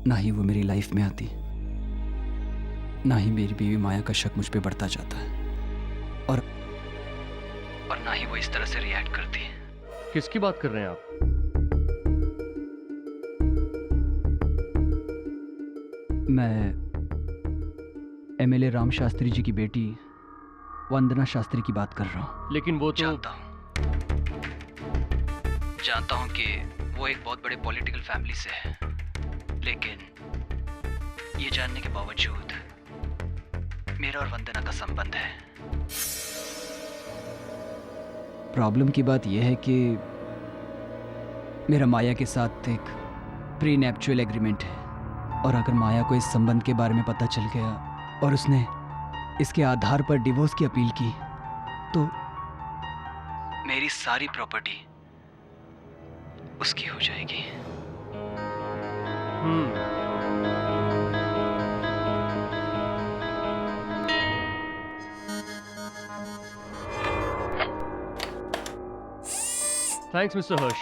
ना ही वो मेरी लाइफ में आती, ना ही मेरी बीवी माया का शक मुझ पे बढ़ता जाता है, और ना ही वो इस तरह से रिएक्ट करती। किसकी बात कर रहे हैं आप? मैं एमएलए राम शास्त्री जी की बेटी वंदना शास्त्री की बात कर रहा हूँ। लेकिन वो तो जानता हूँ कि वो एक बहुत बड़े पॉलिटिकल फैमिली से है, लेकिन ये जानने के बावजूद मेरा और वंदना का संबंध है। प्रॉब्लम की बात यह है कि मेरा माया के साथ एक प्री नैप्चुअल एग्रीमेंट है, और अगर माया को इस संबंध के बारे में पता चल गया और उसने इसके आधार पर डिवोर्स की अपील की, तो मेरी सारी प्रॉपर्टी उसकी हो जाएगी। थैंक्स मिस्टर हर्ष,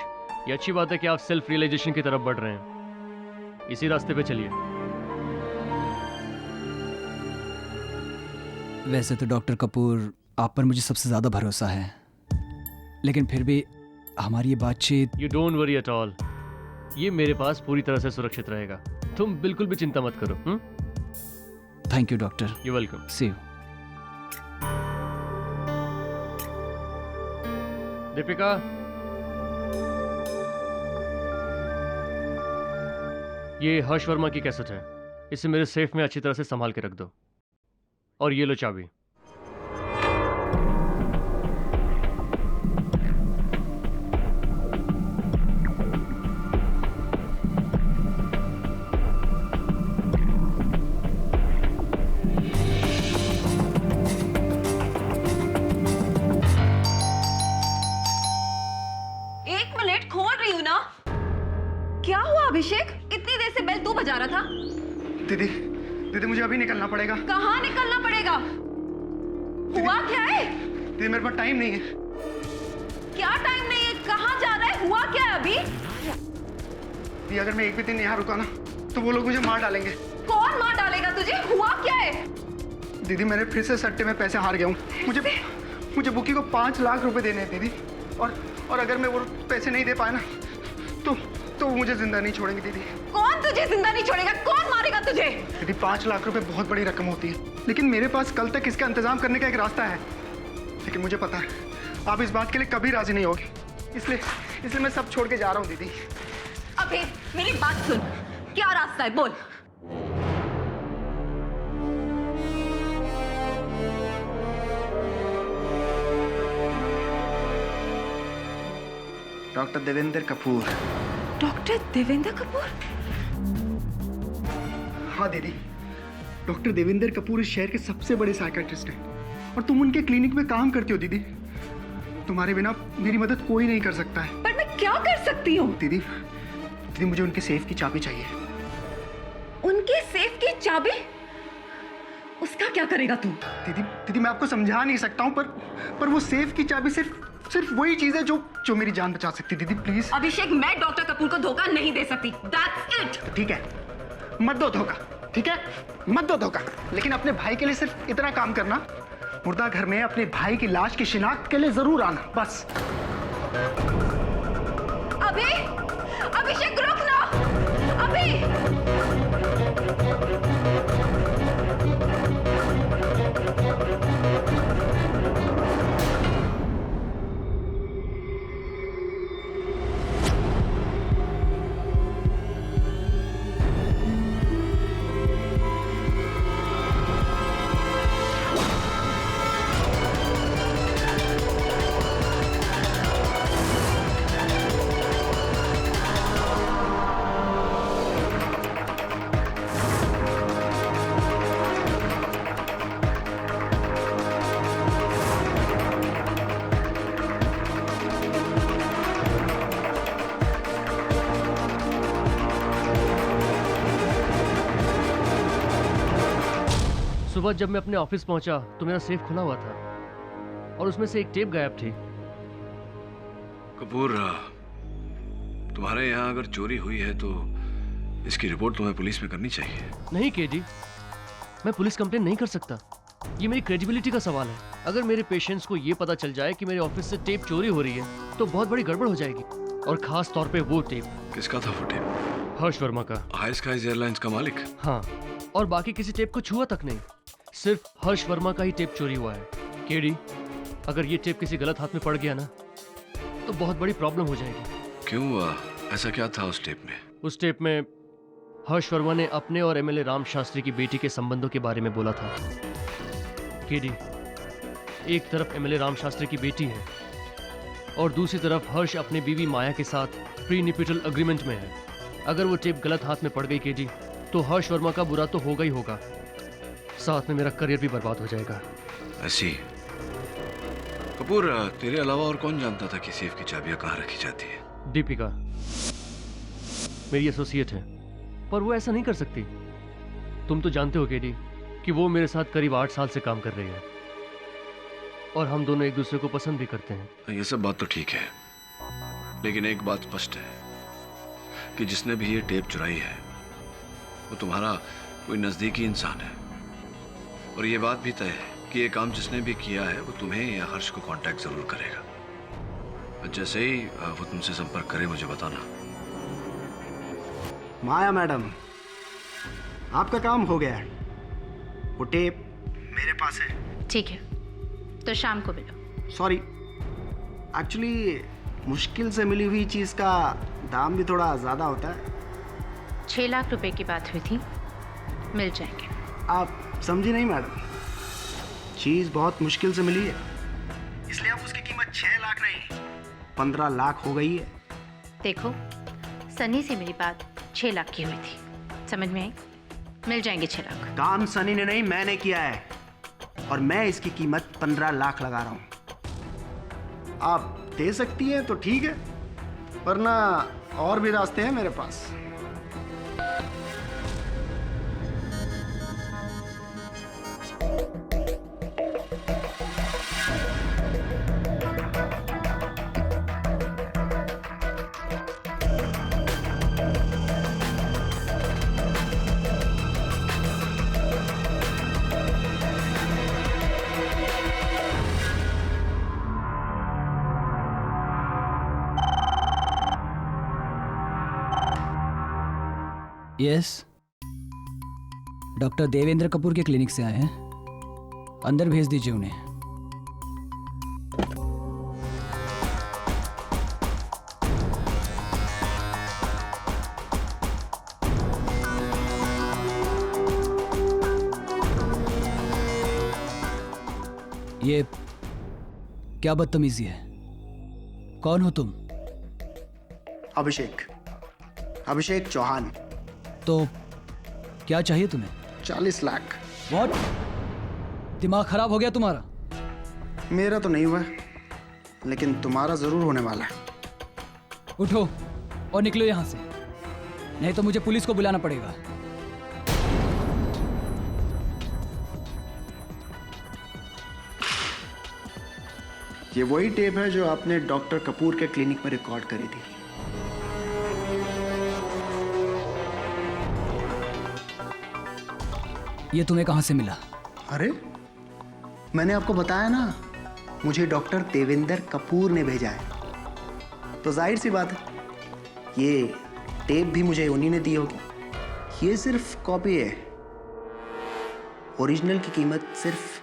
ये अच्छी बात है कि आप सेल्फ रियलाइजेशन की तरफ बढ़ रहे हैं। इसी रास्ते पे चलिए। वैसे तो डॉक्टर कपूर, आप पर मुझे सबसे ज़्यादा भरोसा है, लेकिन फिर भी हमारी ये बातचीत। You don't worry at all, ये मेरे पास पूरी तरह से सुरक्षित रहेगा। तुम बिल्कुल भी चिंता मत करो। Thank you doctor. You welcome. See you. Deepika, ये हर्ष वर्मा की कैसेट है, इसे मेरे सेफ में अच्छी तरह से संभाल के रख दो। और ये लो चाबी। एक मिनट, खोल रही हूँ ना। क्या हुआ अभिषेक, इतनी देर से बेल तू बजा रहा था? दीदी, दीदी मुझे अभी निकलना पड़ेगा। कहाँ निकलना पड़ेगा? हुआ क्या है? दीदी मेरे पास टाइम नहीं है। क्या टाइम नहीं है? कहाँ जा रहा है? हुआ क्या है अभी? दीदी अगर मैं एक भी दिन यहाँ रुका ना तो वो लोग मुझे मार डालेंगे। कौन मार डालेगा तुझे? हुआ क्या है? दीदी मैंने फिर से सट्टे में पैसे हार गया हूँ। मुझे बुकी को 5 लाख रुपए देने हैं दीदी, और अगर मैं वो पैसे नहीं दे पाया ना तो वो मुझे जिंदा नहीं छोड़ेंगे दीदी। कौन तुझे जिंदा नहीं छोड़ेगा? कौन मारेगा तुझे? दीदी 5 लाख रुपए बहुत बड़ी रकम होती है, लेकिन मेरे पास कल तक इसका इंतजाम करने का एक रास्ता है। लेकिन मुझे पता है आप इस बात के लिए कभी राजी नहीं होगी, इसलिए मैं सब छोड़ के जा रहा हूँ दीदी। अभी मेरी बात सुन, क्या रास्ता है बोल। डॉक्टर देवेंद्र कपूर। डॉक्टर देवेंद्र कपूर? हाँ दीदी, डॉक्टर देवेंद्र कपूर इस शहर के सबसे बड़े साइकियाट्रिस्ट हैं, और तुम उनके क्लिनिक में काम करती हो दीदी। तुम्हारे बिना मेरी मदद कोई नहीं कर सकता है। पर मैं क्या कर सकती हूँ? दीदी मुझे उनके सेफ की चाबी चाहिए। उनके सेफ की चाबी? उसका क्या करेगा तू? दीदी मैं आपको समझा नहीं सकता हूँ, पर वो सेफ की चाबी सिर्फ वही चीज है जो मेरी जान बचा सकती। दीदी प्लीज। अभिषेक, मैं डॉक्टर कपूर को धोखा नहीं दे सकती। That's it. ठीक है, मत दो धोखा। ठीक है, मत दो धोखा, लेकिन अपने भाई के लिए सिर्फ इतना काम करना, मुर्दा घर में अपने भाई की लाश की शिनाख्त के लिए जरूर आना, बस। अभिषेक रुक ना। सुबह जब मैं अपने ऑफिस पहुंचा तो मेरा सेफ खुला हुआ था और उसमें से एक टेप गायब थी। कपूर, तुम्हारे यहाँ अगर चोरी हुई है तो इसकी रिपोर्ट तुम्हें पुलिस में करनी चाहिए। नहीं केडी, मैं पुलिस कंप्लेन नहीं कर सकता। ये मेरी क्रेडिबिलिटी का सवाल है। अगर मेरे पेशेंट्स को ये पता चल जाए कि मेरे ऑफिस से टेप चोरी हो रही है तो बहुत बड़ी गड़बड़ हो जाएगी। और खास तौर पे वो टेप। किसका था वो टेप? हर्ष वर्मा का। हाई स्काईज एयरलाइंस का मालिक? हाँ, और बाकी किसी टेप को छुआ तक नहीं। सिर्फ हर्ष वर्मा का ही टेप चोरी हुआ है। केडी, अगर ये टेप किसी गलत हाथ में पड़ गया ना तो बहुत बड़ी प्रॉब्लम हो जाएगी। क्यों? ऐसा क्या था उस टेप में? उस टेप में हर्ष वर्मा ने अपने और एमएलए राम शास्त्री की बेटी के संबंधों के बारे में बोला था। केडी, एक तरफ एमएलए राम शास्त्री की बेटी है और दूसरी तरफ हर्ष अपनी बीवी माया के साथ प्री निपिटल एग्रीमेंट में है। अगर वो टेप गलत हाथ में पड़ गई केडी तो हर्ष वर्मा का बुरा तो होगा ही होगा, साथ में मेरा करियर भी बर्बाद हो जाएगा। ऐसी कपूर, तेरे अलावा और कौन जानता था कि सेफ की चाबियां कहाँ रखी जाती है? दीपिका मेरी एसोसिएट है, पर वो ऐसा नहीं कर सकती। तुम तो जानते हो केडी कि वो मेरे साथ करीब 8 साल से काम कर रही है और हम दोनों एक दूसरे को पसंद भी करते हैं। ये सब बात तो ठीक है, लेकिन एक बात स्पष्ट है कि जिसने भी ये टेप चुराई है वो तुम्हारा कोई नजदीकी इंसान है। और ये बात भी तय है कि ये काम जिसने भी किया है वो तुम्हें या हर्ष को कांटेक्ट जरूर करेगा। जैसे ही वो तुमसे संपर्क करे मुझे बताना। माया मैडम, आपका काम हो गया है। वो टेप मेरे पास है। ठीक है, तो शाम को मिलो। सॉरी, एक्चुअली मुश्किल से मिली हुई चीज़ का दाम भी थोड़ा ज़्यादा होता है। 6 लाख रुपए की बात हुई थी, मिल जाएंगे। आप समझी नहीं मैडम, चीज़ बहुत मुश्किल से मिली है, इसलिए अब उसकी कीमत 6 लाख नहीं 15 लाख हो गई है। देखो, सनी से मेरी बात 6 लाख की हुई थी, समझ में आई? मिल जाएंगे 6 लाख। काम सनी ने नहीं, मैंने किया है और मैं इसकी कीमत 15 लाख लगा रहा हूँ। आप दे सकती हैं तो ठीक है, वरना और भी रास्ते हैं मेरे पास। यस, डॉक्टर देवेंद्र कपूर के क्लिनिक से आए हैं। अंदर भेज दीजिए उन्हें। ये क्या बदतमीजी है? कौन हो तुम? अभिषेक चौहान। तो क्या चाहिए तुम्हें? 40 लाख। व्हाट? दिमाग खराब हो गया तुम्हारा? मेरा तो नहीं हुआ, लेकिन तुम्हारा जरूर होने वाला है। उठो और निकलो यहां से, नहीं तो मुझे पुलिस को बुलाना पड़ेगा। ये वही टेप है जो आपने डॉक्टर कपूर के क्लिनिक में रिकॉर्ड करी थी। ये तुम्हें कहां से मिला? अरे, मैंने आपको बताया ना, मुझे डॉक्टर देवेंद्र कपूर ने भेजा है। तो जाहिर सी बात है, ये टेप भी मुझे उन्हीं ने दी होगी। ये सिर्फ कॉपी है, ओरिजिनल की कीमत सिर्फ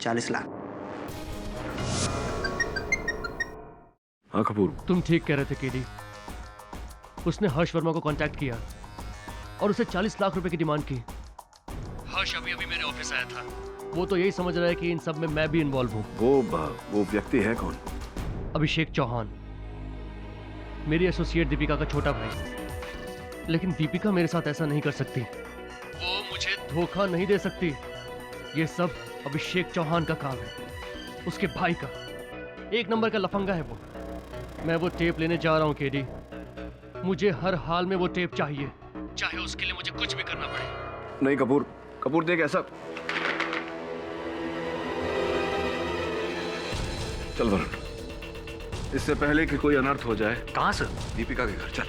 40 लाख। हाँ कपूर, तुम ठीक कह रहे थे केडी। उसने हर्ष वर्मा को कांटेक्ट किया और उसे 40 लाख रुपए की डिमांड की। हर्ष अभी अभी मेरे ऑफिस आया था। वो तो यही समझ रहा है कि इन सब में मैं भी इन्वॉल्व हूँ। वो व्यक्ति है कौन? अभिषेक चौहान, मेरी एसोसिएट दीपिका का छोटा भाई। लेकिन दीपिका मेरे साथ ऐसा नहीं कर सकती। वो मुझे धोखा नहीं दे सकती। ये सब अभिषेक चौहान का काम है, उसके भाई का। 1 नंबर का लफंगा है वो। मैं वो टेप लेने जा रहा हूँ केडी। मुझे हर हाल में वो टेप चाहिए, चाहे उसके लिए मुझे कुछ भी करना पड़े। नहीं कपूर देख, ऐसा चल वरुण, इससे पहले कि कोई अनर्थ हो जाए। कहाँ से? दीपिका के घर चल।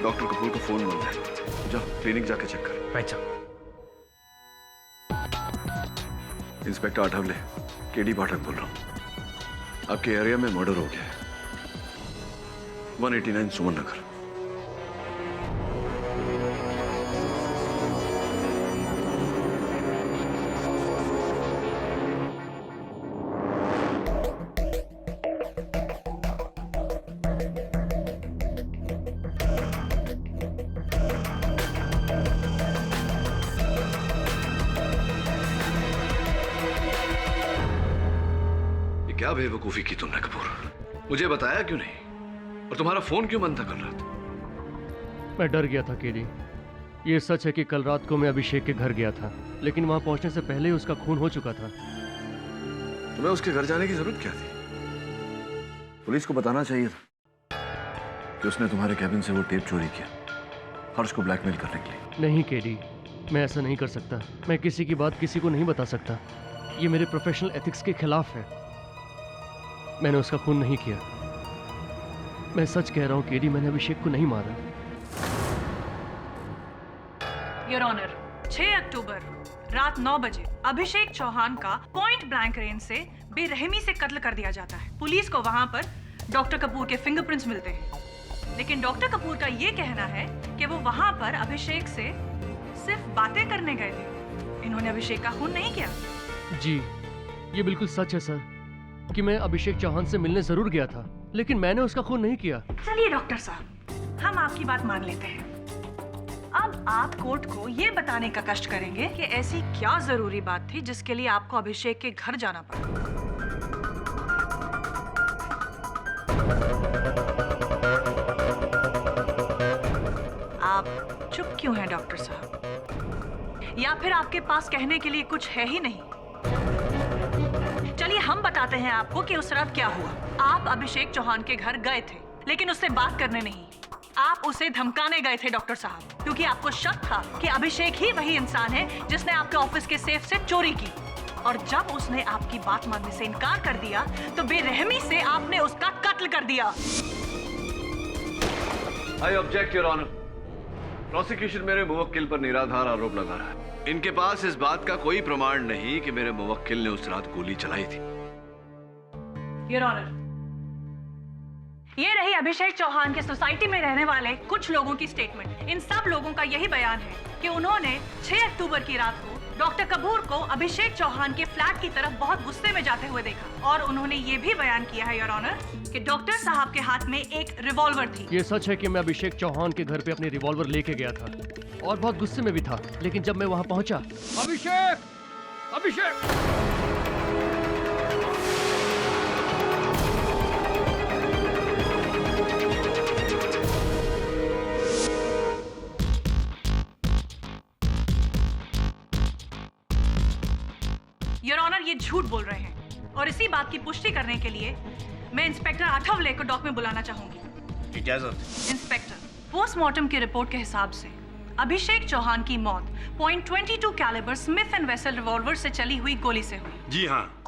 डॉक्टर कपूर को फोन मिल जाए। जाओ क्लिनिक जाके चेक कर। Right sir. Inspector Athavale, KD Pathak बोल रहा हूँ। आपके एरिया में मर्डर हो गया है, 189 सुमन नगर। क्या बेवकूफी की तुमने कपूर? मुझे बताया क्यों नहीं? और तुम्हारा फोन क्यों बंद था कल रात? मैं डर गया था केडी। ये सच है कि कल रात को मैं अभिषेक के घर गया था, लेकिन वहां पहुंचने से पहले ही उसका खून हो चुका था। तुम्हें उसके घर जाने की जरूरत क्या थी? पुलिस को बताना चाहिए था कि उसने तुम्हारे कैबिन से वो टेप चोरी किया, हर्ष को ब्लैकमेल करने के लिए। नहीं केडी, मैं ऐसा नहीं कर सकता। मैं किसी की बात किसी को नहीं बता सकता। ये मेरे प्रोफेशनल एथिक्स के खिलाफ है। मैंने उसका खून नहीं किया। मैं सच कह रहा हूं केडी, मैंने अभिषेक को नहीं मारा। योर ऑनर, 6 अक्टूबर रात 9 बजे अभिषेक चौहान का पॉइंट ब्लैंक रेंज से बेरहमी से कत्ल कर दिया जाता है। पुलिस को वहां पर डॉक्टर कपूर के फिंगरप्रिंट्स मिलते हैं, लेकिन डॉक्टर कपूर का ये कहना है कि वो वहां पर अभिषेक से सिर्फ बातें करने गए थे। इन्होंने अभिषेक का खून नहीं किया। जी, ये बिल्कुल सच है सर कि मैं अभिषेक चौहान से मिलने जरूर गया था, लेकिन मैंने उसका खून नहीं किया। चलिए डॉक्टर साहब, हम आपकी बात मान लेते हैं। अब आप कोर्ट को ये बताने का कष्ट करेंगे कि ऐसी क्या जरूरी बात थी जिसके लिए आपको अभिषेक के घर जाना पड़ा। आप चुप क्यों हैं डॉक्टर साहब? या फिर आपके पास कहने के लिए कुछ है ही नहीं? चलिए हम बताते हैं आपको कि उस रात क्या हुआ। आप अभिषेक चौहान के घर गए थे, लेकिन उससे बात करने नहीं, आप उसे धमकाने गए थे डॉक्टर साहब, क्योंकि आपको शक था कि अभिषेक ही वही इंसान है जिसने आपके ऑफिस के सेफ से चोरी की। और जब उसने आपकी बात मानने से इनकार कर दिया तो बेरहमी से आपने उसका कत्ल कर दिया। I object your honour. Prosecution मेरे मुवक्किल पर निराधार आरोप लगा रहा है। इनके पास इस बात का कोई प्रमाण नहीं कि मेरे मुवक्किल ने उस रात गोली चलाई थी। योर ऑनर, ये रही अभिषेक चौहान के सोसाइटी में रहने वाले कुछ लोगों की स्टेटमेंट। इन सब लोगों का यही बयान है कि उन्होंने 6 अक्टूबर की रात को डॉक्टर कपूर को अभिषेक चौहान के फ्लैट की तरफ बहुत गुस्से में जाते हुए देखा। और उन्होंने ये भी बयान किया है योर ऑनर कि डॉक्टर साहब के हाथ में एक रिवॉल्वर थी। ये सच है कि मैं अभिषेक चौहान के घर पे अपनी रिवॉल्वर लेके गया था और बहुत गुस्से में भी था, लेकिन जब मैं वहां पहुंचा, अभिषेक अभिषेक योर ऑनर, ये झूठ बोल रहे हैं। और इसी बात की पुष्टि करने के लिए मैं इंस्पेक्टर आठवले को डॉक में बुलाना चाहूंगी। इजाजत। इंस्पेक्टर, पोस्टमार्टम की रिपोर्ट के हिसाब से अभिषेक चौहान की मौत .22 calibre Smith and Wesson revolver से चली हुई गोली से हुई। जी हाँ,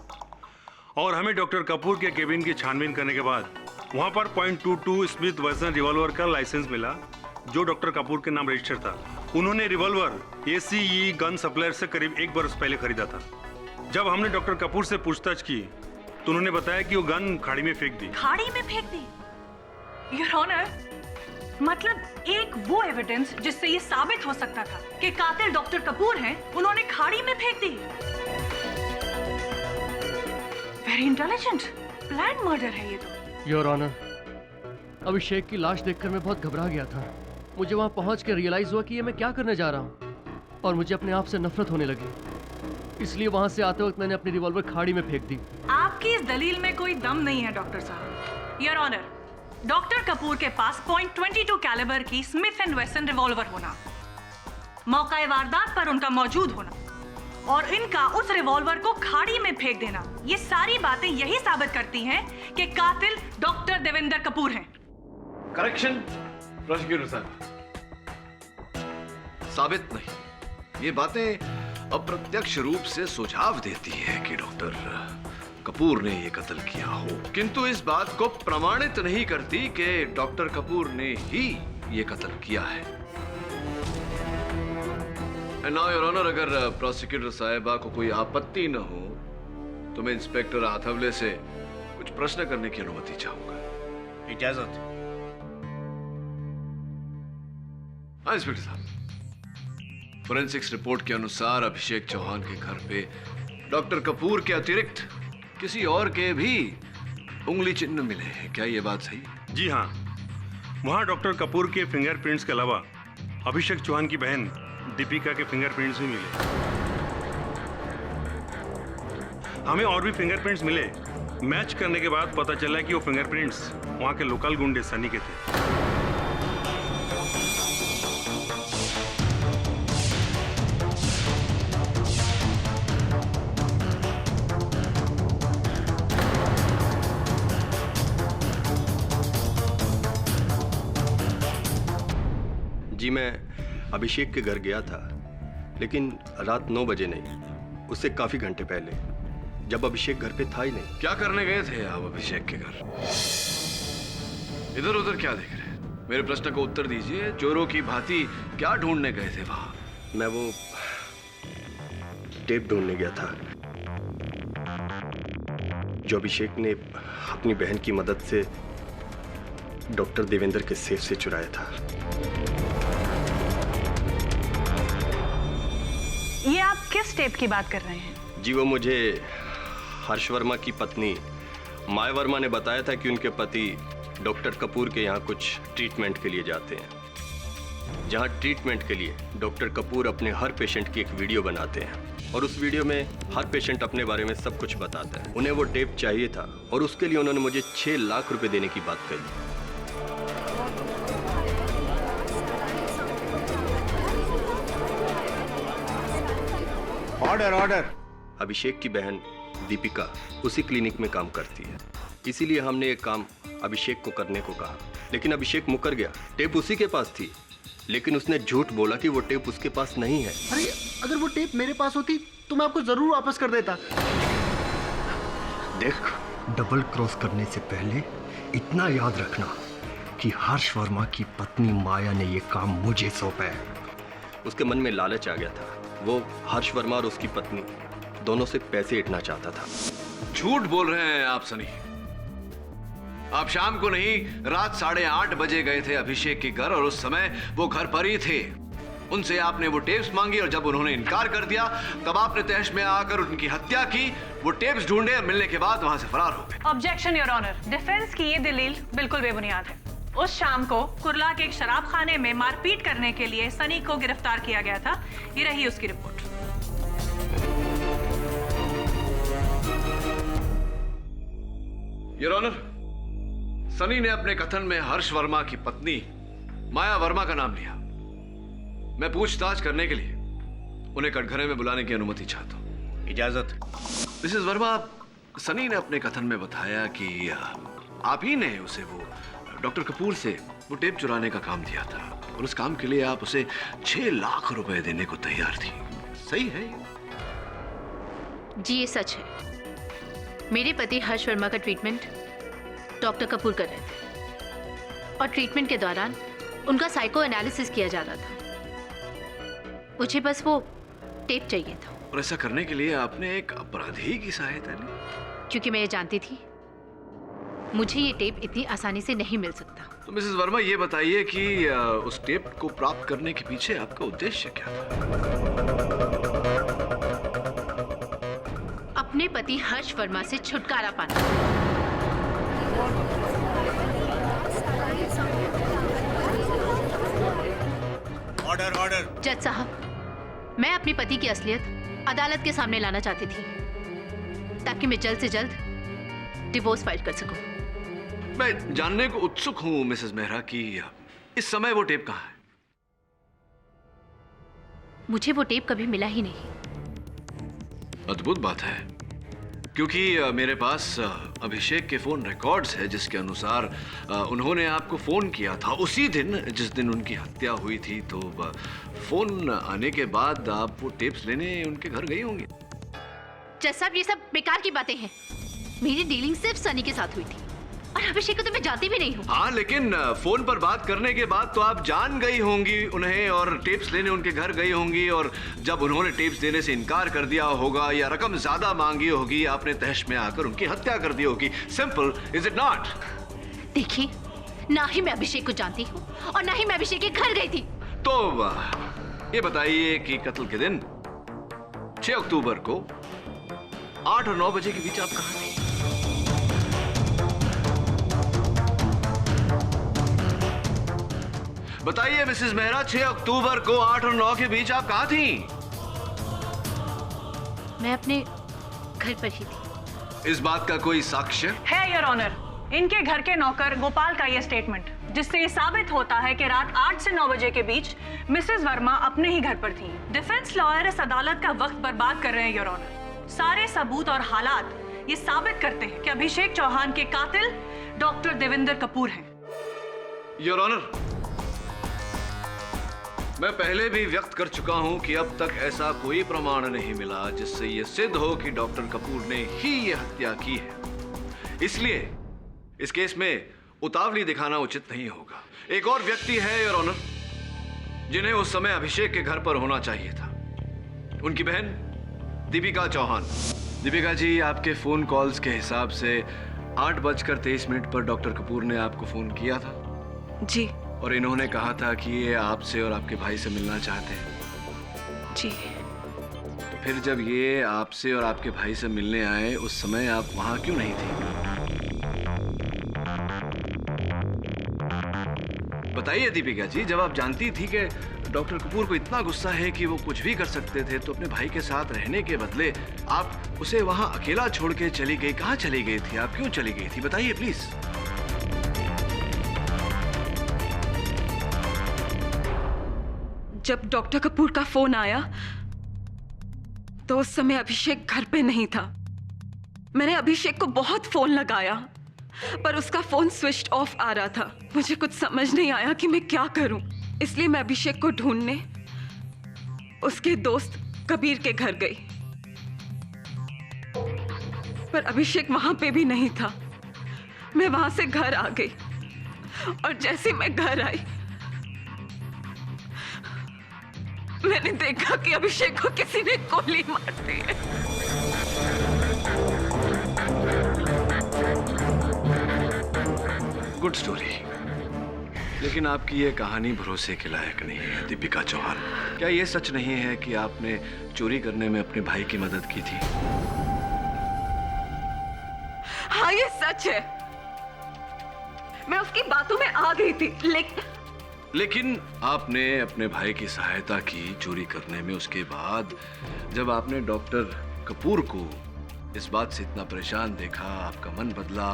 और हमें डॉक्टर कपूर के केबिन की छानबीन करने के बाद वहाँ पर .22 स्मिथ वेसल रिवॉल्वर का लाइसेंस मिला, जो डॉक्टर कपूर के नाम रजिस्टर था। उन्होंने रिवॉल्वर ACE गन सप्लायर से करीब 1 बरस पहले खरीदा था। जब हमने डॉक्टर कपूर से पूछताछ की तो उन्होंने बताया कि वो गन खाड़ी में फेंक दी। खाड़ी में फेंक दी? योर ऑनर, मतलब एक वो एविडेंस जिससे ये साबित हो सकता था कि कातिल डॉक्टर कपूर हैं, उन्होंने खाड़ी में फेंक दी। वेरी इंटेलिजेंट, प्लान मर्डर है ये तो। योर ऑनर, अभिषेक की लाश देखकर मैं बहुत घबरा गया था। मुझे वहां पहुंच के रियलाइज हुआ कि ये मैं क्या करने जा रहा हूं, और मुझे अपने आप से नफरत होने लगी। इसलिए वहां से आते वक्त मैंने अपनी रिवॉल्वर खाड़ी में फेंक दी। आपकी इस दलील में कोई दम नहीं है डॉक्टर साहब। योर ऑनर, डॉक्टर कपूर के पास .22 कैलिबर की स्मिथ एंड वेसन रिवॉल्वर होना, मौका वारदात पर उनका मौजूद होना और इनका उस रिवॉल्वर को खाड़ी में फेंक देना, ये सारी बातें यही साबित करती हैं कि कातिल डॉक्टर देवेंद्र कपूर हैं। करेक्शन प्रोसिक्यूटर साहब, साबित नहीं, ये बातें अप्रत्यक्ष रूप से सुझाव देती है कि डॉक्टर कपूर ने ये कत्ल किया हो, किंतु इस बात को प्रमाणित नहीं करती कि डॉक्टर कपूर ने ही ये कत्ल किया है। एंड नाउ योर ऑनर, अगर प्रोसिक्यूटर साहिबा को कोई आपत्ति न हो तो मैं इंस्पेक्टर आथवले से कुछ प्रश्न करने की अनुमति चाहूंगा। इजाजत। हाँ इंस्पेक्टर साहब, फोरेंसिक्स रिपोर्ट के अनुसार अभिषेक चौहान के घर पे डॉक्टर कपूर के अतिरिक्त किसी और के भी उंगली चिन्ह मिले हैं, क्या ये बात सही है? जी हाँ, वहाँ डॉक्टर कपूर के फिंगरप्रिंट्स के अलावा अभिषेक चौहान की बहन दीपिका के फिंगरप्रिंट्स भी मिले। हमें और भी फिंगरप्रिंट्स मिले। मैच करने के बाद पता चला कि वो फिंगरप्रिंट्स वहाँ के लोकल गुंडे सनी के थे। जी, मैं अभिषेक के घर गया था, लेकिन रात 9 बजे नहीं, उससे काफी घंटे पहले, जब अभिषेक घर पे था ही नहीं। क्या करने गए थे आप अभिषेक के घर? इधर उधर क्या देख रहे हैं? मेरे प्रश्न को उत्तर दीजिए। चोरों की भांति क्या ढूंढने गए थे वहां? मैं वो टेप ढूंढने गया था जो अभिषेक ने अपनी बहन की मदद से डॉक्टर देवेंद्र के सेफ से चुराया था। ये आप किस टेप की बात कर रहे हैं? जी, वो मुझे हर्ष वर्मा की पत्नी माया वर्मा ने बताया था कि उनके पति डॉक्टर कपूर के यहाँ कुछ ट्रीटमेंट के लिए जाते हैं, जहाँ ट्रीटमेंट के लिए डॉक्टर कपूर अपने हर पेशेंट की एक वीडियो बनाते हैं और उस वीडियो में हर पेशेंट अपने बारे में सब कुछ बताता है। उन्हें वो टेप चाहिए था और उसके लिए उन्होंने मुझे 6 लाख रुपए देने की बात कही। Order order. अभिषेक की बहन दीपिका उसी क्लिनिक में काम करती है, इसीलिए हमने एक काम अभिषेक को करने को कहा, लेकिन अभिषेक मुकर गया। टेप उसी के पास थी, लेकिन उसने झूठ बोला कि वो टेप उसके पास नहीं है। अरे अगर वो टेप मेरे पास होती तो मैं आपको जरूर वापस कर देता। देख, डबल क्रॉस करने से पहले इतना याद रखना कि हर्ष वर्मा की पत्नी माया ने ये काम मुझे सौंपा है। उसके मन में लालच आ गया था। वो हर्ष वर्मा और उसकी पत्नी दोनों से पैसे इटना चाहता था। झूठ बोल रहे हैं आप सनी। आप शाम को नहीं, रात 8:30 बजे गए थे अभिषेक के घर और उस समय वो घर पर ही थे। उनसे आपने वो टेप्स मांगी और जब उन्होंने इनकार कर दिया तब आपने तहश में आकर उनकी हत्या की। वो टेप्स ढूंढे और मिलने के बाद वहां से फरार हो गए। ऑब्जेक्शन योर ऑनर, डिफेंस की ये दलील बिल्कुल बेबुनियाद है। उस शाम को कुर्ला के एक शराब खाने में मारपीट करने के लिए सनी को गिरफ्तार किया गया था। ये रही उसकी रिपोर्ट। योर ऑनर, सनी ने अपने कथन में हर्ष वर्मा की पत्नी माया वर्मा का नाम लिया। मैं पूछताछ करने के लिए उन्हें कटघरे में बुलाने की अनुमति चाहता हूं। इजाजत। मिसेस वर्मा, सनी ने अपने कथन में बताया कि आप ही ने उसे वो डॉक्टर कपूर से वो टेप चुराने का काम दिया था और उस काम के लिए आप उसे 6 लाख रुपए देने को तैयार थी। सही है? जी, ये सच है। मेरे पति हर्ष वर्मा का ट्रीटमेंट डॉक्टर कपूर कर रहे थे और ट्रीटमेंट के दौरान उनका साइको एनालिसिस किया जा रहा था। मुझे बस वो टेप चाहिए था। और ऐसा करने के लिए आपने एक अपराधी की सहायता ली? क्योंकि मैं ये जानती थी मुझे ये टेप इतनी आसानी से नहीं मिल सकता। तो मिसेस वर्मा, ये बताइए कि उस टेप को प्राप्त करने के पीछे आपका उद्देश्य क्या था? अपने पति हर्ष वर्मा से छुटकारा पाना। Order order. जज साहब, मैं अपने पति की असलियत अदालत के सामने लाना चाहती थी ताकि मैं जल्द से जल्द डिवोर्स फाइल कर सकूं। मैं जानने को उत्सुक हूं मिसेस मेहरा कि इस समय वो टेप कहां है? मुझे वो टेप कभी मिला ही नहीं। अद्भुत बात है, क्योंकि मेरे पास अभिषेक के फोन रिकॉर्ड्स है जिसके अनुसार उन्होंने आपको फोन किया था उसी दिन जिस दिन उनकी हत्या हुई थी। तो फोन आने के बाद आप वो टेप्स लेने उनके घर गई होंगी। जज साहब, ये सब बेकार की बातें हैं। मेरी डीलिंग सिर्फ सनी के साथ हुई थी। और अभिषेक को तो मैं जानती भी नहीं हूँ। हाँ, लेकिन फोन पर बात करने के बाद तो आप जान गई होंगी उन्हें और टेप्स लेने उनके घर गई होंगी, और जब उन्होंने टेप्स देने से इनकार कर दिया होगा या रकम ज्यादा मांगी होगी, आपने तहश में आकर उनकी हत्या कर दी होगी। Simple, is it not? देखिए, ना ही मैं अभिषेक को जानती हूँ और ना ही मैं अभिषेक के घर गई थी। तो ये बताइए कि कत्ल के दिन 6 अक्टूबर को 8 और 9 बजे के बीच आप कहाँ थी? बताइए मिसेस मेहरा, 6 अक्टूबर को 8 और 9 के बीच आप कहाँ थी? मैं अपने घर पर ही थी। इस बात का कोई साक्ष्य है योर ऑनर, इनके घर के नौकर गोपाल का ये स्टेटमेंट, जिससे ये साबित होता है कि रात 8 से 9 बजे के बीच मिसेस वर्मा अपने ही घर पर थी। डिफेंस लॉयर इस अदालत का वक्त बर्बाद कर रहे हैं योर ऑनर। सारे सबूत और हालात ये साबित करते हैं कि अभिषेक चौहान के कातिल डॉक्टर देवेंद्र कपूर हैं। योर ऑनर, मैं पहले भी व्यक्त कर चुका हूं कि अब तक ऐसा कोई प्रमाण नहीं मिला जिससे यह सिद्ध हो कि डॉक्टर कपूर ने ही यह हत्या की है। इसलिए इस केस में उतावली दिखाना उचित नहीं होगा। एक और व्यक्ति है योर ऑनर, जिन्हें उस समय अभिषेक के घर पर होना चाहिए था, उनकी बहन दीपिका चौहान। दीपिका जी, आपके फोन कॉल्स के हिसाब से 8:23 पर डॉक्टर कपूर ने आपको फोन किया था जी। और इन्होंने कहा था कि ये आपसे और आपके भाई से मिलना चाहते हैं जी। तो फिर जब ये आपसे और आपके भाई से मिलने आए, उस समय आप वहां क्यों नहीं थी? बताइए दीपिका जी, जब आप जानती थी कि डॉक्टर कपूर को इतना गुस्सा है कि वो कुछ भी कर सकते थे, तो अपने भाई के साथ रहने के बदले आप उसे वहां अकेला छोड़ के चली गई। कहाँ चली गई थी आप? क्यों चली गई थी? बताइए प्लीज। जब डॉक्टर कपूर का फोन आया तो उस समय अभिषेक घर पे नहीं था। मैंने अभिषेक को बहुत फोन लगाया पर उसका फोन स्विच ऑफ आ रहा था। मुझे कुछ समझ नहीं आया कि मैं क्या करूं, इसलिए मैं अभिषेक को ढूंढने उसके दोस्त कबीर के घर गई, पर अभिषेक वहां पे भी नहीं था। मैं वहां से घर आ गई और जैसे मैं घर आई मैंने देखा कि अभिषेक को किसी ने गोली मार दी है। गुड स्टोरी, लेकिन आपकी ये कहानी भरोसे के लायक नहीं है दीपिका चौहान। क्या ये सच नहीं है कि आपने चोरी करने में अपने भाई की मदद की थी? हाँ, ये सच है। मैं उसकी बातों में आ गई थी, लेकिन आपने अपने भाई की सहायता की चोरी करने में। उसके बाद जब आपने डॉक्टर कपूर को इस बात से इतना परेशान देखा, आपका मन बदला,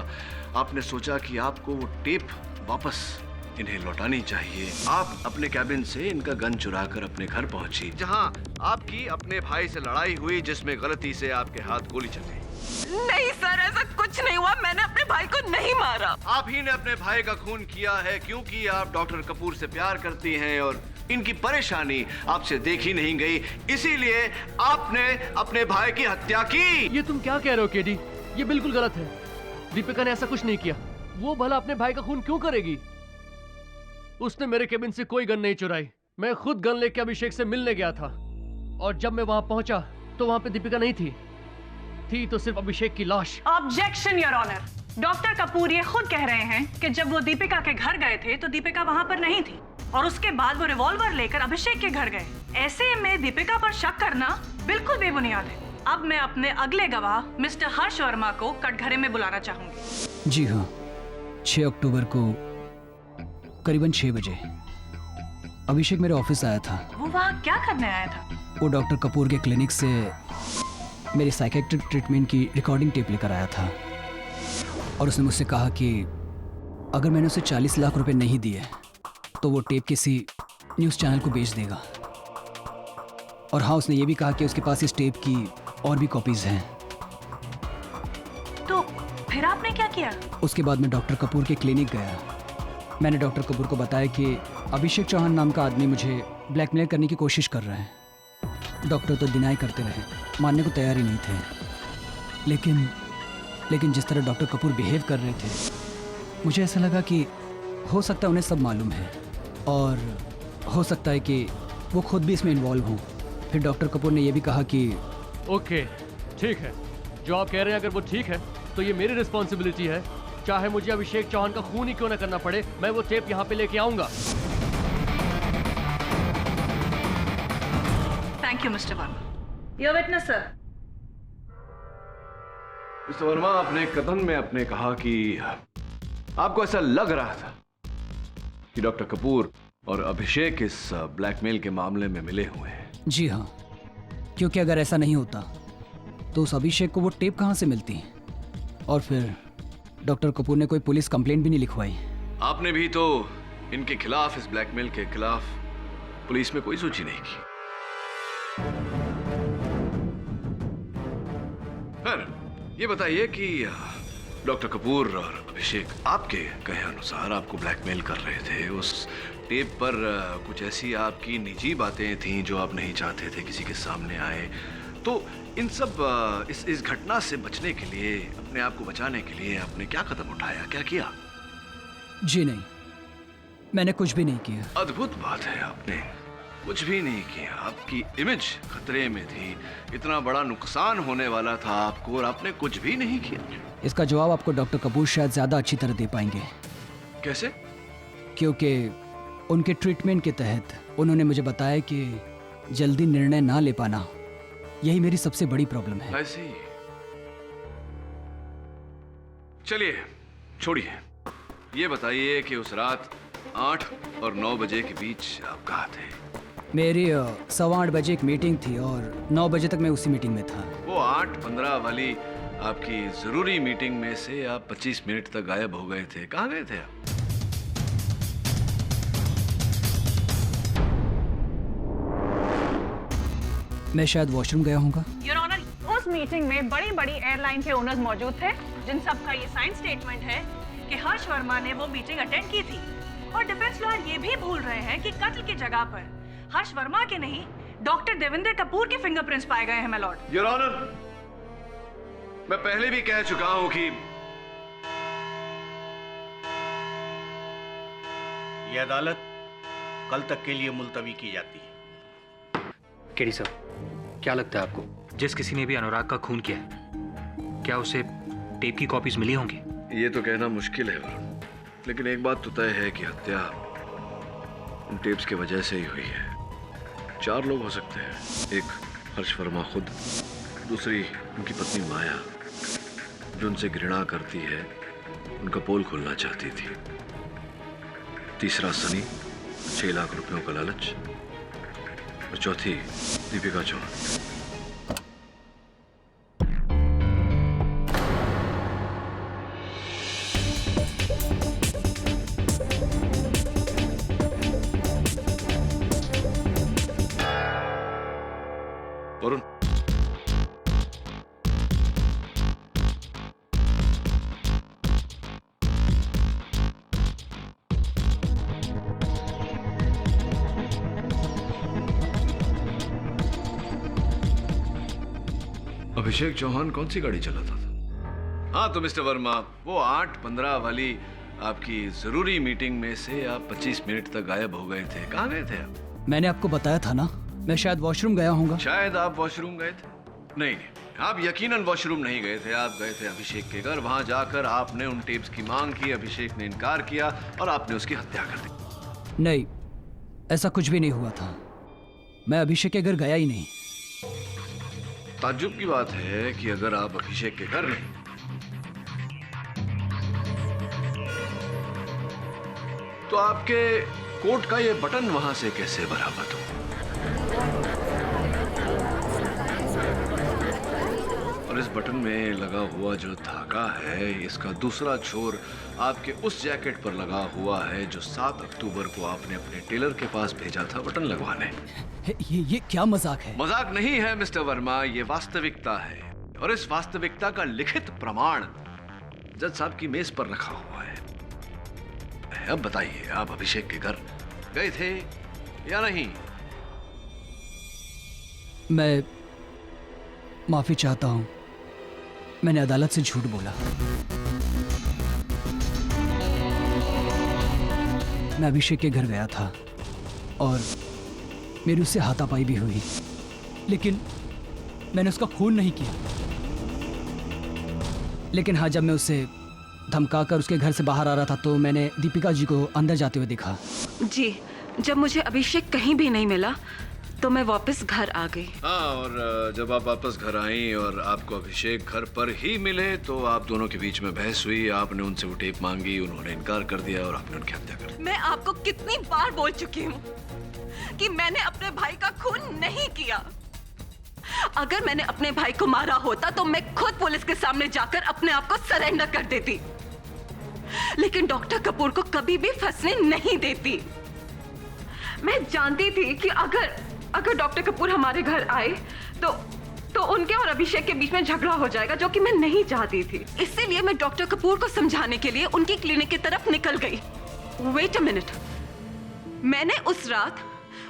आपने सोचा कि आपको वो टेप वापस इन्हें लौटानी चाहिए। आप अपने कैबिन से इनका गन चुराकर अपने घर पहुंची, जहां आपकी अपने भाई से लड़ाई हुई, जिसमें गलती से आपके हाथ गोली चल गई। नहीं सर, ऐसा कुछ नहीं हुआ। मैंने अपने भाई को नहीं मारा। आप ही ने अपने भाई का खून किया है क्योंकि आप डॉक्टर कपूर से प्यार करती हैं और इनकी परेशानी आपसे देखी नहीं गई, इसीलिए आपने अपने भाई की हत्या की। ये तुम क्या कह रहे हो केडी? ये बिल्कुल गलत है। दीपिका ने ऐसा कुछ नहीं किया। वो भला अपने भाई का खून क्यों करेगी? उसने मेरे केबिन से कोई गन नहीं चुराई। मैं खुद गन लेके अभिषेक से मिलने गया था और जब मैं वहां पहुंचा तो वहां पे दीपिका नहीं थी तो सिर्फ अभिषेक की लाश। Objection your honour. Doctor Kapoor ये खुद कह रहे हैं कि जब वो दीपिका के घर गए थे तो दीपिका वहां पर नहीं थी और उसके बाद वो रिवॉल्वर लेकर अभिषेक के घर गए। ऐसे में दीपिका पर शक करना बिल्कुल बेबुनियाद है। अब मैं अपने अगले गवाह मिस्टर हर्ष वर्मा को कटघरे में बुलाना चाहूंगी। जी हाँ, 6 अक्टूबर को करीबन 6 बजे अभिषेक मेरे ऑफिस आया था। वो वहाँ क्या करने आया था? वो डॉक्टर कपूर के क्लिनिक से मेरी साइकेट्रिक ट्रीटमेंट की रिकॉर्डिंग टेप लेकर आया था और उसने मुझसे कहा कि अगर मैंने उसे 40 लाख रुपए नहीं दिए तो वो टेप किसी न्यूज़ चैनल को बेच देगा। और हाँ, उसने ये भी कहा कि उसके पास इस टेप की और भी कॉपीज हैं। तो फिर आपने क्या किया? उसके बाद मैं डॉक्टर कपूर के क्लिनिक गया। मैंने डॉक्टर कपूर को बताया कि अभिषेक चौहान नाम का आदमी मुझे ब्लैकमेल करने की कोशिश कर रहा है। डॉक्टर तो डिनाई करते रहे, मानने को तैयार ही नहीं थे। लेकिन जिस तरह डॉक्टर कपूर बिहेव कर रहे थे मुझे ऐसा लगा कि हो सकता है उन्हें सब मालूम है और हो सकता है कि वो खुद भी इसमें इन्वॉल्व हों। फिर डॉक्टर कपूर ने यह भी कहा कि ओके, ठीक है, जो आप कह रहे हैं अगर वो ठीक है तो ये मेरी रिस्पॉन्सिबिलिटी है। चाहे मुझे अभिषेक चौहान का खून ही क्यों ना करना पड़े, मैं वो टेप यहाँ पे लेके आऊंगा। Thank you mister Verma. Your witness sir. Mister Verma, अपने कथन में आपने कहा कि आपको ऐसा लग रहा था कि डॉक्टर कपूर और अभिषेक इस ब्लैकमेल के मामले में मिले हुए हैं। जी हाँ, क्योंकि अगर ऐसा नहीं होता तो उस अभिषेक को वो टेप कहाँ से मिलती? और फिर डॉक्टर कपूर ने कोई पुलिस कंप्लेंट भी नहीं लिखवाई। आपने भी तो इनके खिलाफ, इस ब्लैकमेल के खिलाफ पुलिस में कोई सूची नहीं की। फिर ये बताइए कि डॉक्टर कपूर और अभिषेक आपके कहे अनुसार आपको ब्लैकमेल कर रहे थे। उस टेप पर कुछ ऐसी आपकी निजी बातें थीं जो आप नहीं चाहते थे किसी के सामने आए। तो इन सब इस घटना से बचने के लिए, अपने आप को बचाने के लिए आपने क्या कदम उठाया, क्या किया? जी नहीं, मैंने कुछ भी नहीं किया। अद्भुत बात है, आपने कुछ भी नहीं किया। आपकी इमेज खतरे में थी, इतना बड़ा नुकसान होने वाला था आपको और आपने कुछ भी नहीं किया। इसका जवाब आपको डॉक्टर कपूर शायद ज़्यादा अच्छी तरह दे पाएंगे। कैसे? क्योंकि उनके ट्रीटमेंट के तहत उन्होंने मुझे बताया कि जल्दी निर्णय ना ले पाना यही मेरी सबसे बड़ी प्रॉब्लम है। ऐसी। चलिए छोड़िए, ये बताइए कि उस रात 8 और 9 बजे के बीच आप कहाँ थे? मेरी 8:15 बजे एक मीटिंग थी और 9 बजे तक मैं उसी मीटिंग में था। वो 8:15 वाली आपकी जरूरी मीटिंग में से आप 25 मिनट तक गायब हो गए थे। कहाँ गए थे आप? मैं शायद वॉशरूम गया होऊंगा। योर ऑनर, उस मीटिंग में बड़ी बड़ी एयरलाइन के ओनर्स मौजूद थे, जिन सब का ये साइन स्टेटमेंट है कि हर्ष वर्मा ने वो मीटिंग अटेंड की थी। और डिफेंस लॉयर ये भी भूल रहे हैं कि कत्ल की जगह पर हर्ष वर्मा के नहीं, डॉक्टर देवेंद्र कपूर के फिंगरप्रिंट्स पाए गए हैं माय लॉर्ड। योर ऑनर, मैं पहले भी कह चुका हूं कि यह अदालत कल तक के लिए मुलतवी की जाती है। केडी साहब, क्या लगता है आपको जिस किसी ने भी अनुराग का खून किया है, क्या उसे टेप की कॉपीज मिली होंगी? ये तो कहना मुश्किल है वरुण, लेकिन एक बात तो तय है कि हत्या उन टेप्स की वजह से ही हुई है। 4 लोग हो सकते हैं। एक हर्ष वर्मा खुद, दूसरी उनकी पत्नी माया जो उनसे घृणा करती है, उनका पोल खोलना चाहती थी। तीसरा सनी, 6 लाख रुपयों का लालच। और चौथी दीपिका चौहान। वरुण, अभिषेक चौहान कौन सी गाड़ी चलाता था? हाँ तो मिस्टर वर्मा, वो 8:15 वाली आपकी जरूरी मीटिंग में से आप 25 मिनट तक गायब हो गए थे। कहाँ गए थे आप? मैंने आपको बताया था ना, मैं शायद वॉशरूम गया होऊंगा। शायद आप वॉशरूम गए थे? नहीं, आप यकीनन वॉशरूम नहीं गए थे। आप गए थे अभिषेक के घर। वहां जाकर आपने उन टेप्स की मांग की, अभिषेक ने इनकार किया और आपने उसकी हत्या कर दी। नहीं, ऐसा कुछ भी नहीं हुआ था। मैं अभिषेक के घर गया ही नहीं। ताज्जुब की बात है कि अगर आप अभिषेक के घर नहीं तो आपके कोट का ये बटन वहां से कैसे बरामद हो? और इस बटन में लगा हुआ जो धागा है, इसका दूसरा छोर आपके उस जैकेट पर लगा हुआ है जो 7 अक्टूबर को आपने अपने टेलर के पास भेजा था बटन लगवाने। ये क्या मजाक है? मजाक नहीं है मिस्टर वर्मा, ये वास्तविकता है। और इस वास्तविकता का लिखित प्रमाण जज साहब की मेज पर रखा हुआ है। अब बताइए, आप अभिषेक के घर गए थे या नहीं? मैं माफी चाहता हूं, मैंने अदालत से झूठ बोला। मैं अभिषेक के घर गया था और मेरी उससे हाथापाई भी हुई, लेकिन मैंने उसका खून नहीं किया। लेकिन हाँ, जब मैं उसे धमकाकर उसके घर से बाहर आ रहा था तो मैंने दीपिका जी को अंदर जाते हुए देखा। जी, जब मुझे अभिषेक कहीं भी नहीं मिला तो मैं वापस घर आ गई। हाँ, और जब आप वापस घर आई और आपको अभिषेक घर पर ही मिले तो आप दोनों के बीच में बहस हुई। आपने उनसे वो टेप मांगी, उन्होंने इनकार कर दिया और आपने उनकी हत्या कर दी। मैं आपको कितनी बार बोल चुकी हूँ कि मैंने अपने भाई का खून नहीं किया। अगर मैंने अपने भाई को मारा होता तो मैं खुद पुलिस के सामने जाकर अपने आप को सरेंडर कर देती, लेकिन डॉक्टर कपूर को कभी भी फंसने नहीं देती। मैं जानती थी कि अगर डॉक्टर कपूर हमारे घर आए तो उनके और अभिषेक के बीच में झगड़ा हो जाएगा, जो कि मैं नहीं चाहती थी। इसीलिए मैं डॉक्टर कपूर को समझाने के लिए उनकी क्लिनिक की तरफ निकल गई। वेट अ मिनट, मैंने उस रात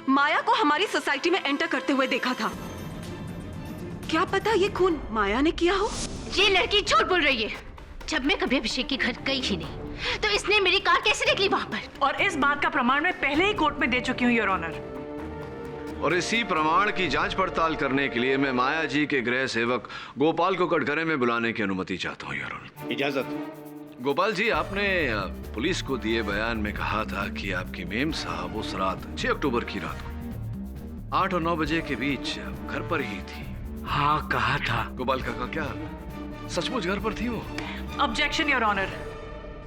माया को हमारी सोसाइटी में एंटर करते हुए देखा था। क्या पता ये खून माया ने किया हो? ये लड़की झूठ बोल रही है। जब मैं कभी अभिषेक के घर गई ही नहीं तो इसने मेरी कार कैसे निकली वहां पर? और इस बात का प्रमाण मैं पहले ही कोर्ट में दे चुकी हूँ, योर ऑनर। और इसी प्रमाण की जांच पड़ताल करने के लिए मैं माया जी के गृह सेवक गोपाल को कटघरे में बुलाने की अनुमति चाहता हूँ, योर ऑनर। इजाजत। गोपाल जी, आपने पुलिस को दिए बयान में कहा था कि आपकी मेम साहब उस रात 6 अक्टूबर की रात को 8 और 9 बजे के बीच घर पर ही थी। हाँ, कहा था। गोपाल काका, क्या सचमुच घर पर थी वो? Objection your honour.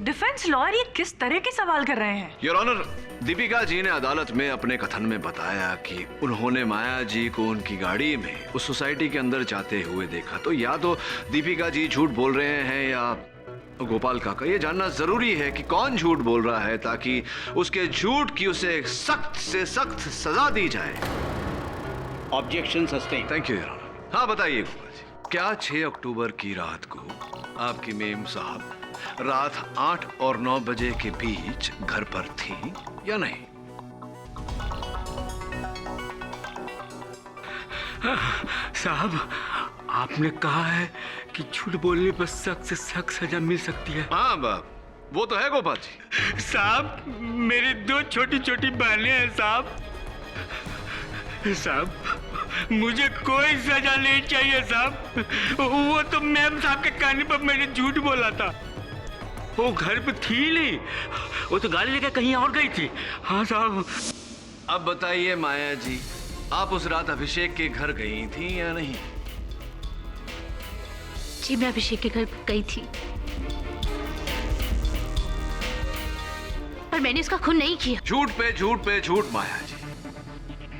Defence lawyer ये किस तरह के सवाल कर रहे हैं? योर ऑनर, दीपिका जी ने अदालत में अपने कथन में बताया कि उन्होंने माया जी को उनकी गाड़ी में उस सोसाइटी के अंदर जाते हुए देखा। तो या तो दीपिका जी झूठ बोल रहे हैं या गोपाल काका, ये जानना जरूरी है कि कौन झूठ बोल रहा है ताकि उसके झूठ की उसे सख्त से सख्त सजा दी जाए। Objection sustain. Thank you your honour. हाँ, बताइए गोपाल जी, क्या 6 अक्टूबर की रात को आपकी मेम साहब रात 8 और 9 बजे के बीच घर पर थी या नहीं? साहब, आपने कहा है कि झूठ बोलने पर सख्त से सख्त सजा मिल सकती है। हाँ बाप, वो तो है गोपाल जी। साहब, मेरी 2 छोटी छोटी बहनें हैं साहब। मुझे कोई सजा नहीं चाहिए साहब। वो तो मैम साहब के कहने पर मैंने झूठ बोला था। वो घर पे थी नहीं, वो तो गाड़ी लेकर कहीं और गई थी। हाँ साहब। अब बताइए माया जी, आप उस रात अभिषेक के घर गई थी या नहीं? जी, मैं अभिषेक के घर गई थी, पर मैंने उसका खून नहीं किया। झूठ पे झूठ पे झूठ माया जी।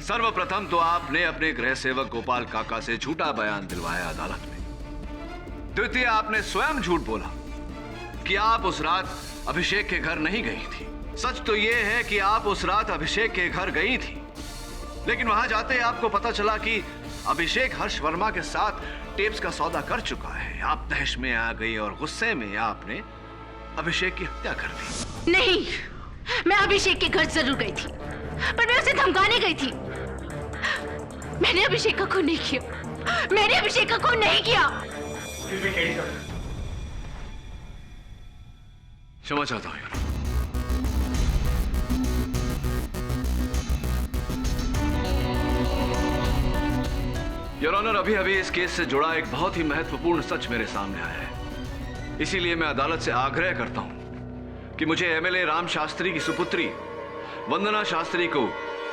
सर्वप्रथम तो आपने अपने गृह सेवक गोपाल काका से झूठा बयान दिलवाया अदालत में। द्वितीय, आपने स्वयं झूठ बोला कि आप उस रात अभिषेक के घर नहीं गई थी। सच तो यह है कि आप उस रात अभिषेक के घर गई थी, लेकिन वहां जाते आपको पता चला कि अभिषेक हर्ष वर्मा के साथ टेप्स का सौदा कर चुका है। आप तहश में आ गई और गुस्से में आपने अभिषेक की हत्या कर दी। नहीं, मैं अभिषेक के घर जरूर गई थी, पर मैं उसे धमकाने गई थी। मैंने अभिषेक का खून नहीं किया। मैंने अभिषेक का खून नहीं किया। क्षमा चाहता हूं। योर ऑनर, अभी अभी इस केस से जुड़ा एक बहुत ही महत्वपूर्ण सच मेरे सामने आया है। इसीलिए मैं अदालत से आग्रह करता हूं कि मुझे एमएलए राम शास्त्री की सुपुत्री वंदना शास्त्री को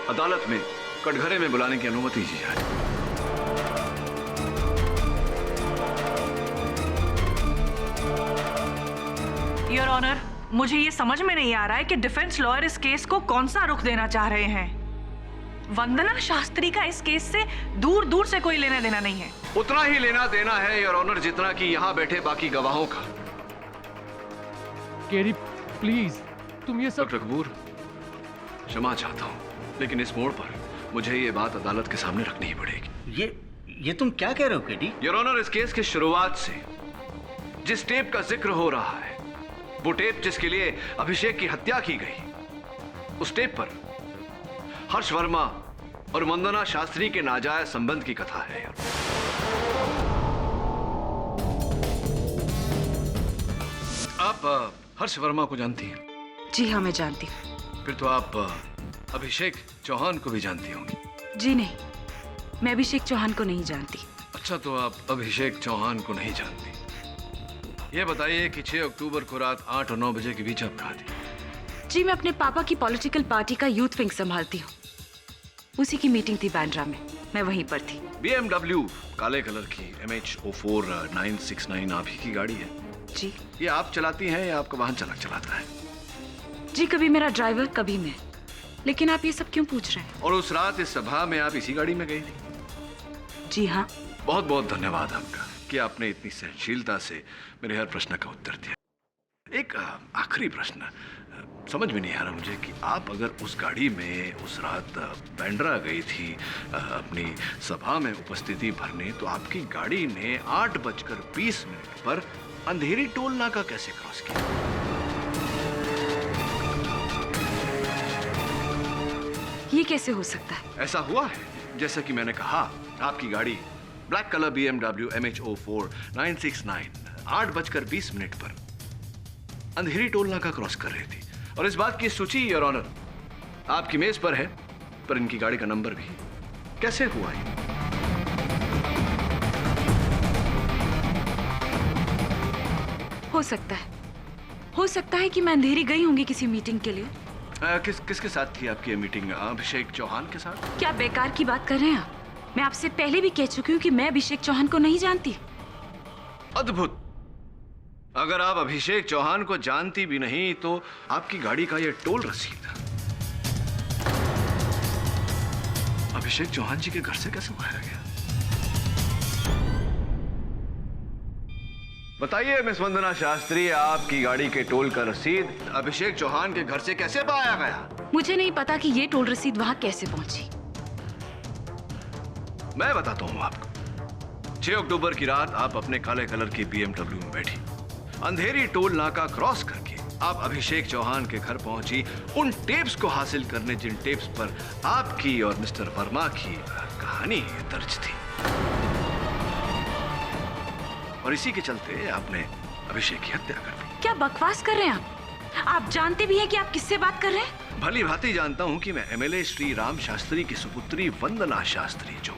अदालत में कटघरे में बुलाने की अनुमति दी जाए। योर ऑनर, मुझे ये समझ में नहीं आ रहा है कि डिफेंस लॉयर इस केस को कौन सा रुख देना चाह रहे हैं। वंदना शास्त्री का इस केस से दूर दूर से कोई लेना देना नहीं है। उतना ही लेना देना है योर ऑनर जितना कि यहाँ बैठे बाकी गवाहों का। केरी, प्लीज, तुम ये सब। डॉक्टर कपूर, क्षमा चाहता हूँ, लेकिन इस मोड़ पर मुझे ये बात अदालत के सामने रखनी ही पड़ेगी। ये तुम क्या कह रहे हो केडी? योर ऑनर, इस केस की शुरुआत से जिस टेप का जिक्र हो रहा है, वो टेप जिसके लिए अभिषेक की हत्या की गई, उस टेप पर हर्ष वर्मा और वंदना शास्त्री के नाजायज संबंध की कथा है। आप हर्ष वर्मा को जानती हैं? जी हाँ, मैं जानती हूँ। फिर तो आप अभिषेक चौहान को भी जानती होंगी। जी नहीं, मैं अभिषेक चौहान को नहीं जानती। अच्छा, तो आप अभिषेक चौहान को नहीं जानती। ये बताइए कि 6 अक्टूबर को रात 8 और 9 बजे के बीच आप कहाँ थी? जी, मैं अपने पापा की पॉलिटिकल पार्टी का यूथ विंग संभालती हूँ। उसी की मीटिंग थी बांद्रा में, मैं वहीं पर थी। BMW काले कलर की MH04 969 आप ही की गाड़ी है? जी। ये आप चलाती हैं या आपका वाहन चालक चलाता है? जी, कभी मेरा ड्राइवर कभी मैं। लेकिन आप ये सब क्यों पूछ रहे हैं? और उस रात इस सभा में आप इसी गाड़ी में गई थी? जी हाँ। बहुत बहुत धन्यवाद आपका कि आपने इतनी सहनशीलता से मेरे हर प्रश्न का उत्तर दिया। एक आखिरी प्रश्न, समझ में नहीं आ रहा मुझे कि आप अगर उस गाड़ी में उस रात बांद्रा गई थी अपनी सभा में उपस्थिति भरने, तो आपकी गाड़ी ने 8:20 पर अंधेरी टोल नाका कैसे क्रॉस किया? ये कैसे हो सकता है? ऐसा हुआ है, जैसा कि मैंने कहा, आपकी गाड़ी ब्लैक कलर BMW MH04 969 8:20 पर अंधेरी टोल नाका क्रॉस कर रही थी। और इस बात की सूची, योर ऑनर, आपकी मेज पर है, पर इनकी गाड़ी का नंबर भी। कैसे हुआ ये? हो सकता है कि मैं अंधेरी गई होंगी किसी मीटिंग के लिए। किसके साथ थी आपकी ये मीटिंग? अभिषेक चौहान के साथ? क्या बेकार की बात कर रहे हैं आप? मैं आपसे पहले भी कह चुकी हूँ कि मैं अभिषेक चौहान को नहीं जानती। अद्भुत। अगर आप अभिषेक चौहान को जानती भी नहीं, तो आपकी गाड़ी का यह टोल रसीद अभिषेक चौहान जी के घर से कैसे पाया गया? बताइए मिस वंदना शास्त्री, आपकी गाड़ी के टोल का रसीद अभिषेक चौहान के घर से कैसे पाया गया? मुझे नहीं पता कि ये टोल रसीद वहां कैसे पहुंची। मैं बताता हूं आपको। 6 अक्टूबर की रात आप अपने काले कलर की BMW में बैठी, अंधेरी टोल नाका क्रॉस करके आप अभिषेक चौहान के घर पहुंची, उन टेप्स को हासिल करने जिन टेप्स पर आपकी और मिस्टर वर्मा की कहानी दर्ज थी। और इसी के चलते आपने अभिषेक की हत्या कर दी। क्या बकवास कर रहे हैं आप? आप जानते भी हैं कि आप किससे बात कर रहे हैं? भली भांति जानता हूं कि मैं MLA श्री राम शास्त्री की सुपुत्री वंदना शास्त्री, जो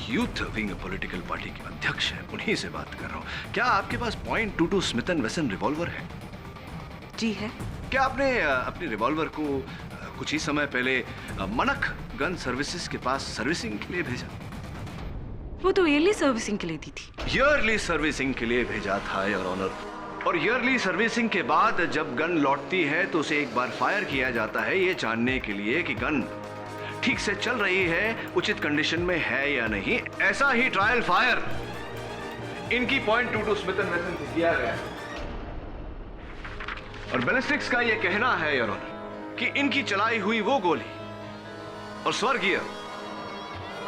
यूथ विंग पॉलिटिकल पार्टी के अध्यक्ष है, उन्हीं से बात कर रहा हूं। क्या आपके पास .22 स्मिथ एंड वेसन रिवॉल्वर है? जी है। क्या आपने अपनी रिवॉल्वर को कुछ ही समय पहले मनक गन सर्विसेज के पास सर्विसिंग के लिए भेजा? वो तो ईयरली सर्विसिंग के लिए दी थी। ईयरली सर्विसिंग के लिए भेजा था, योर ऑनर। और ईयरली सर्विसिंग के बाद जब गन लौटती है तो उसे एक बार फायर किया जाता है, ये जानने के लिए कि गन ठीक से चल रही है, उचित कंडीशन में है या नहीं। ऐसा ही ट्रायल फायर इनकी .22 स्मिथ एंड वेसन से किया गया। और बैलिस्टिक्स का यह कहना है, योर ऑनर, कि इनकी चलाई हुई वो गोली और स्वर्गीय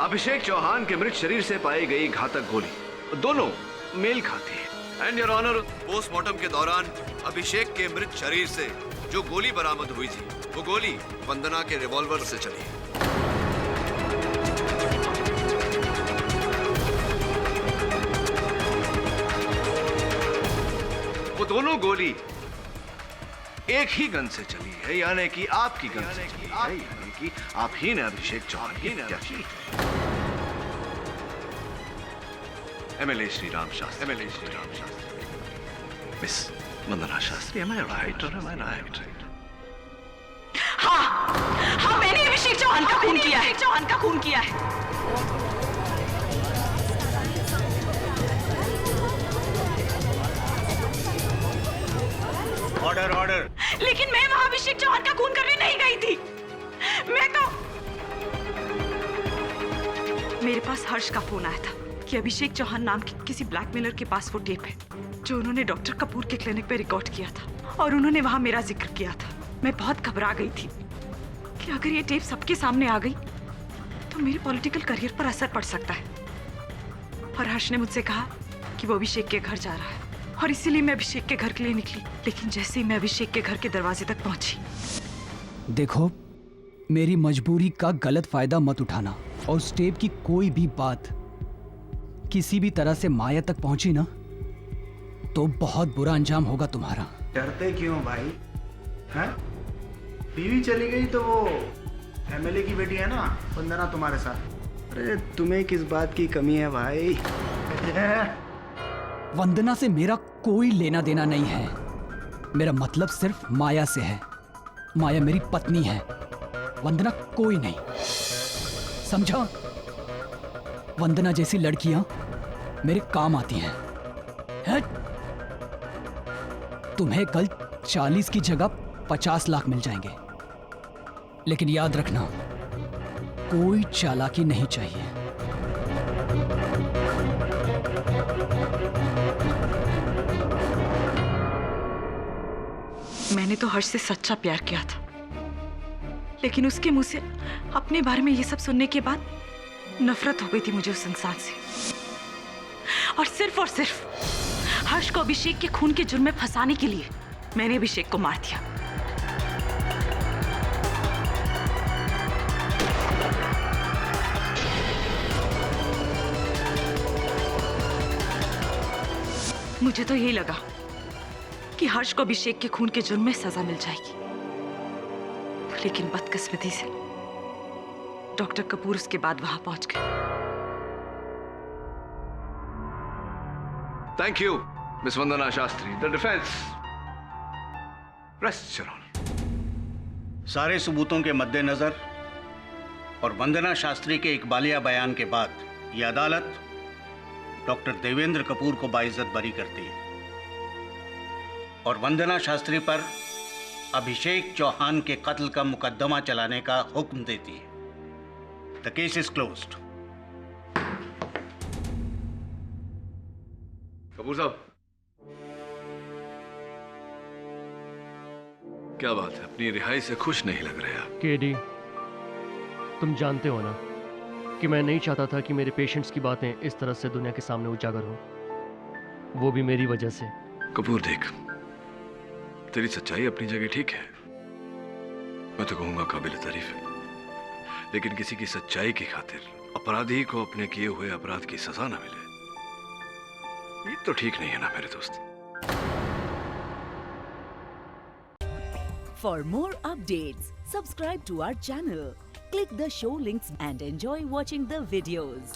अभिषेक चौहान के मृत शरीर से पाई गई घातक गोली दोनों मेल खाती है। एंड योर ऑनर, पोस्टमार्टम के दौरान अभिषेक के मृत शरीर से जो गोली बरामद हुई थी, वो गोली वंदना के रिवॉल्वर से चली है। वो दोनों गोली एक ही गन से चली है, यानी कि आपकी गन से चली है, यानी कि आप ही ने अभिषेक चौहान की हत्या की। MLA Shri Ram Shastri, miss Vandana Shastri, am I right or am I right? हाँ, मैंने अभिषेक चौहान का खून किया है। ऑर्डर। लेकिन मैं वहां अभिषेक चौहान का खून करने नहीं गई थी। मैं तो मेरे पास हर्ष का फोन आया था कि अभिषेक चौहान नाम के किसी ब्लैकमेलर के पास वो टेप है जो उन्होंने डॉक्टर कपूर के क्लिनिक पे रिकॉर्ड किया था, और उन्होंने वहां मेरा जिक्र किया था। मैं बहुत घबरा गई थी कि अगर ये टेप सबके सामने आ गई तो मेरे पॉलिटिकल करियर पर असर पड़ सकता है। और हर्ष ने मुझसे कहा कि वो अभिषेक के घर जा रहा है, और इसीलिए मैं अभिषेक के घर के लिए निकली। लेकिन जैसे ही मैं अभिषेक के घर के दरवाजे तक पहुंची, देखो, मेरी मजबूरी का गलत फायदा मत उठाना, और उस टेप की कोई भी बात किसी भी तरह से माया तक पहुंची ना, तो बहुत बुरा अंजाम होगा तुम्हारा। डरते क्यों भाई? हैं? बीवी चली गई तो वो एमएलए की बेटी है ना वंदना तुम्हारे साथ। अरे तुम्हें किस बात की कमी है भाई? वंदना से मेरा कोई लेना देना नहीं है। मेरा मतलब सिर्फ माया से है। माया मेरी पत्नी है, वंदना कोई नहीं, समझा? वंदना जैसी लड़कियां मेरे काम आती हैं। तुम्हें कल 40 की जगह 50 लाख मिल जाएंगे, लेकिन याद रखना कोई चालाकी नहीं चाहिए। मैंने तो हर्ष से सच्चा प्यार किया था, लेकिन उसके मुंह से अपने बारे में ये सब सुनने के बाद नफरत हो गई थी मुझे उस इंसान से। और सिर्फ हर्ष को अभिषेक के खून के जुर्म में फंसाने के लिए मैंने अभिषेक को मार दिया। मुझे तो यही लगा कि हर्ष को अभिषेक के खून के जुर्म में सजा मिल जाएगी, लेकिन बदकिस्मती से डॉक्टर कपूर उसके बाद वहां पहुंच गए। Thank you miss Vandana Shastri. The defence rest your honour. सारे सबूतों के मद्देनजर और वंदना शास्त्री के इकबालिया बयान के बाद यह अदालत डॉक्टर देवेंद्र कपूर को बाइज्जत बरी करती है और वंदना शास्त्री पर अभिषेक चौहान के कत्ल का मुकदमा चलाने का हुक्म देती है। The case is closed. Kapoor साहब, क्या बात है, अपनी रिहाई से खुश नहीं लग रहे आप? केडी, तुम जानते हो ना कि मैं नहीं चाहता था कि मेरे पेशेंट्स की बातें इस तरह से दुनिया के सामने उजागर हो, वो भी मेरी वजह से। कपूर देख, तेरी सच्चाई अपनी जगह ठीक है, मैं तो कहूंगा काबिल तारीफ है, लेकिन किसी की सच्चाई की खातिर अपराधी को अपने किए हुए अपराध की सजा ना मिले, ये तो ठीक नहीं है ना मेरे दोस्त। For more updates, subscribe to our channel, click the show links and enjoy watching the videos.